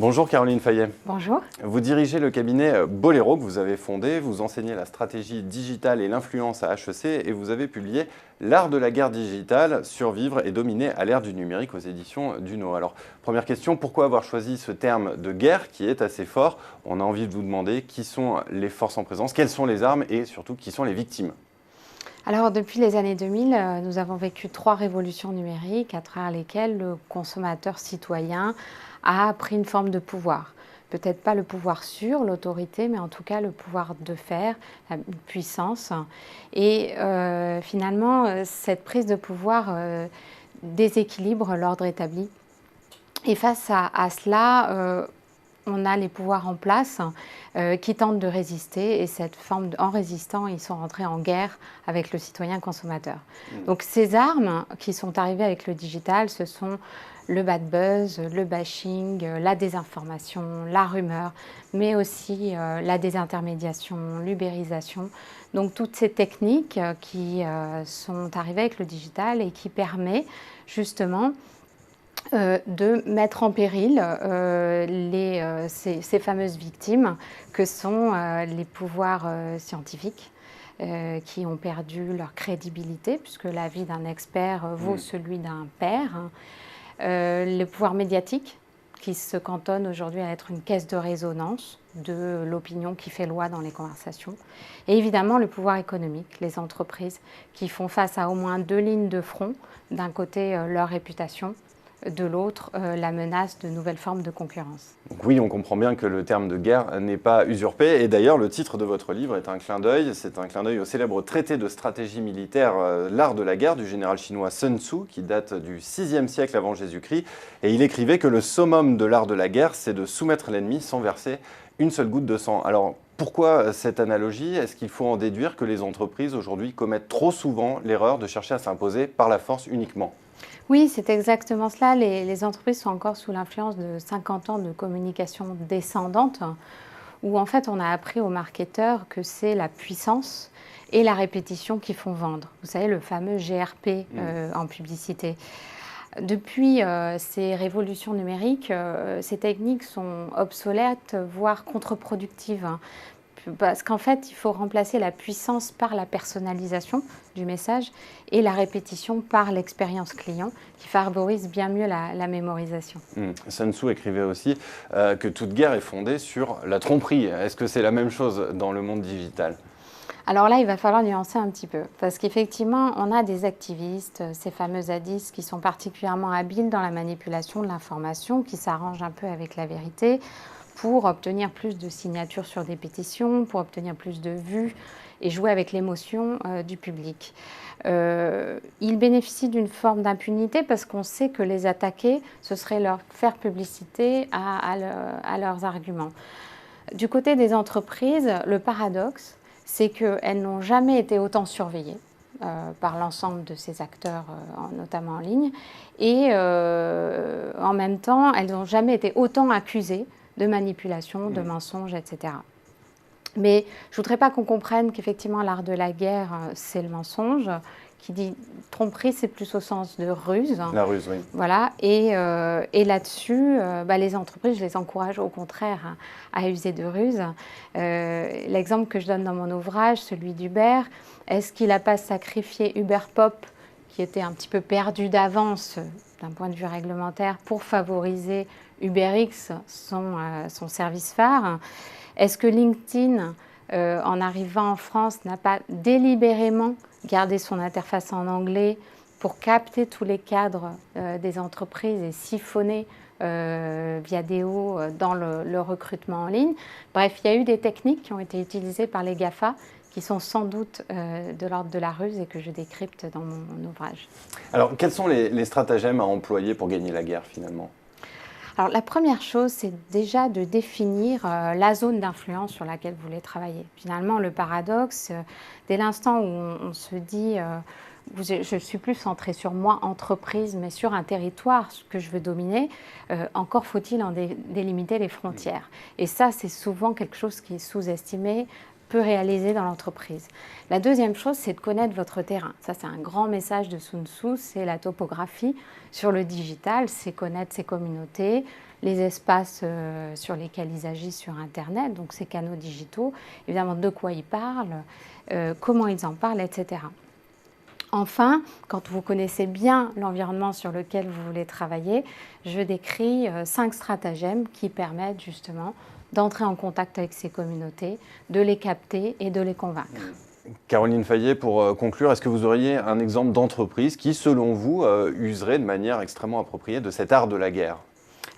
Bonjour Caroline Fayet. Bonjour. Vous dirigez le cabinet Bolero que vous avez fondé, vous enseignez la stratégie digitale et l'influence à HEC et vous avez publié L'art de la guerre digitale, survivre et dominer à l'ère du numérique aux éditions Duno. Alors, première question, pourquoi avoir choisi ce terme de guerre qui est assez fort? On a envie de vous demander qui sont les forces en présence, quelles sont les armes et surtout qui sont les victimes? Alors, depuis les années 2000, nous avons vécu 3 révolutions numériques à travers lesquelles le consommateur citoyen a pris une forme de pouvoir. Peut-être pas le pouvoir sur l'autorité, mais en tout cas le pouvoir de faire, la puissance. Et finalement, cette prise de pouvoir déséquilibre l'ordre établi. Et face à cela, on a les pouvoirs en place qui tentent de résister et en résistant, ils sont rentrés en guerre avec le citoyen consommateur. Donc ces armes qui sont arrivées avec le digital, ce sont le bad buzz, le bashing, la désinformation, la rumeur, mais aussi la désintermédiation, l'ubérisation. Donc toutes ces techniques qui sont arrivées avec le digital et qui permettent justement de mettre en péril ces fameuses victimes que sont les pouvoirs scientifiques qui ont perdu leur crédibilité puisque l'avis d'un expert vaut celui d'un père, les pouvoirs médiatiques qui se cantonnent aujourd'hui à être une caisse de résonance de l'opinion qui fait loi dans les conversations. Et évidemment, le pouvoir économique, les entreprises qui font face à au moins 2 lignes de front. D'un côté, leur réputation, de l'autre, la menace de nouvelles formes de concurrence. Donc oui, on comprend bien que le terme de guerre n'est pas usurpé. Et d'ailleurs, le titre de votre livre est un clin d'œil. C'est un clin d'œil au célèbre traité de stratégie militaire, L'art de la guerre, du général chinois Sun Tzu, qui date du VIe siècle avant Jésus-Christ. Et il écrivait que le summum de l'art de la guerre, c'est de soumettre l'ennemi sans verser une seule goutte de sang. Alors, pourquoi cette analogie? Est-ce qu'il faut en déduire que les entreprises aujourd'hui commettent trop souvent l'erreur de chercher à s'imposer par la force uniquement? Oui, c'est exactement cela. Les entreprises sont encore sous l'influence de 50 ans de communication descendante, où en fait on a appris aux marketeurs que c'est la puissance et la répétition qui font vendre. Vous savez, le fameux GRP en publicité. Depuis ces révolutions numériques, ces techniques sont obsolètes, voire contre-productives. Parce qu'en fait, il faut remplacer la puissance par la personnalisation du message et la répétition par l'expérience client qui favorise bien mieux la mémorisation. Sun Tzu écrivait aussi que toute guerre est fondée sur la tromperie. Est-ce que c'est la même chose dans le monde digital? Alors là, il va falloir nuancer un petit peu parce qu'effectivement, on a des activistes, ces fameux zadistes qui sont particulièrement habiles dans la manipulation de l'information, qui s'arrangent un peu avec la vérité pour obtenir plus de signatures sur des pétitions, pour obtenir plus de vues et jouer avec l'émotion du public. Ils bénéficient d'une forme d'impunité parce qu'on sait que les attaquer, ce serait leur faire publicité à leurs arguments. Du côté des entreprises, le paradoxe, c'est qu'elles n'ont jamais été autant surveillées par l'ensemble de ces acteurs, notamment en ligne, et en même temps, elles n'ont jamais été autant accusées de manipulation, de mensonges, etc. Mais je ne voudrais pas qu'on comprenne qu'effectivement l'art de la guerre, c'est le mensonge. Qui dit tromperie, c'est plus au sens de ruse. La ruse, oui. Voilà. Et là-dessus, les entreprises, je les encourage au contraire à user de ruse. L'exemple que je donne dans mon ouvrage, celui d'Uber, est-ce qu'il n'a pas sacrifié Uberpop, qui était un petit peu perdu d'avance d'un point de vue réglementaire, pour favoriser UberX, son service phare? Est-ce que LinkedIn, en arrivant en France, n'a pas délibérément gardé son interface en anglais pour capter tous les cadres des entreprises et siphonner Viadeo dans le recrutement en ligne? Bref, il y a eu des techniques qui ont été utilisées par les GAFA qui sont sans doute de l'ordre de la ruse et que je décrypte dans mon ouvrage. Alors, quels sont les stratagèmes à employer pour gagner la guerre finalement? Alors, la première chose, c'est déjà de définir la zone d'influence sur laquelle vous voulez travailler. Finalement, le paradoxe, dès l'instant où on se dit je suis plus centrée sur moi, entreprise, mais sur un territoire que je veux dominer, encore faut-il en délimiter les frontières. Et ça, c'est souvent quelque chose qui est sous-estimé, peu réalisé dans l'entreprise. La deuxième chose, c'est de connaître votre terrain. Ça, c'est un grand message de Sun Tzu, c'est la topographie sur le digital, c'est connaître ses communautés, les espaces sur lesquels ils agissent sur Internet, donc ces canaux digitaux, évidemment de quoi ils parlent, comment ils en parlent, etc. Enfin, quand vous connaissez bien l'environnement sur lequel vous voulez travailler, je décris 5 stratagèmes qui permettent justement d'entrer en contact avec ces communautés, de les capter et de les convaincre. Caroline Fayet, pour conclure, est-ce que vous auriez un exemple d'entreprise qui, selon vous, userait de manière extrêmement appropriée de cet art de la guerre?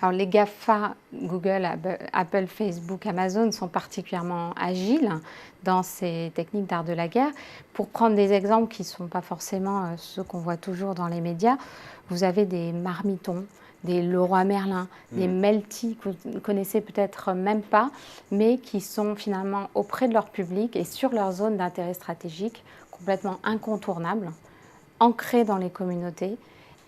Alors les GAFA, Google, Apple, Facebook, Amazon sont particulièrement agiles dans ces techniques d'art de la guerre. Pour prendre des exemples qui ne sont pas forcément ceux qu'on voit toujours dans les médias, vous avez des marmitons, des Leroy Merlin, des Melty que vous ne connaissez peut-être même pas, mais qui sont finalement auprès de leur public et sur leur zone d'intérêt stratégique, complètement incontournables, ancrés dans les communautés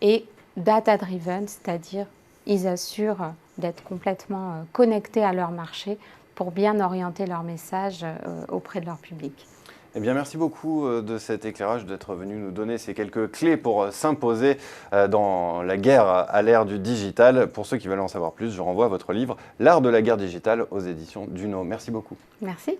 et data-driven, c'est-à-dire ils assurent d'être complètement connectés à leur marché pour bien orienter leur message auprès de leur public. Eh bien, merci beaucoup de cet éclairage, d'être venu nous donner ces quelques clés pour s'imposer dans la guerre à l'ère du digital. Pour ceux qui veulent en savoir plus, je renvoie à votre livre « L'art de la guerre digitale » aux éditions Duno. Merci beaucoup. Merci.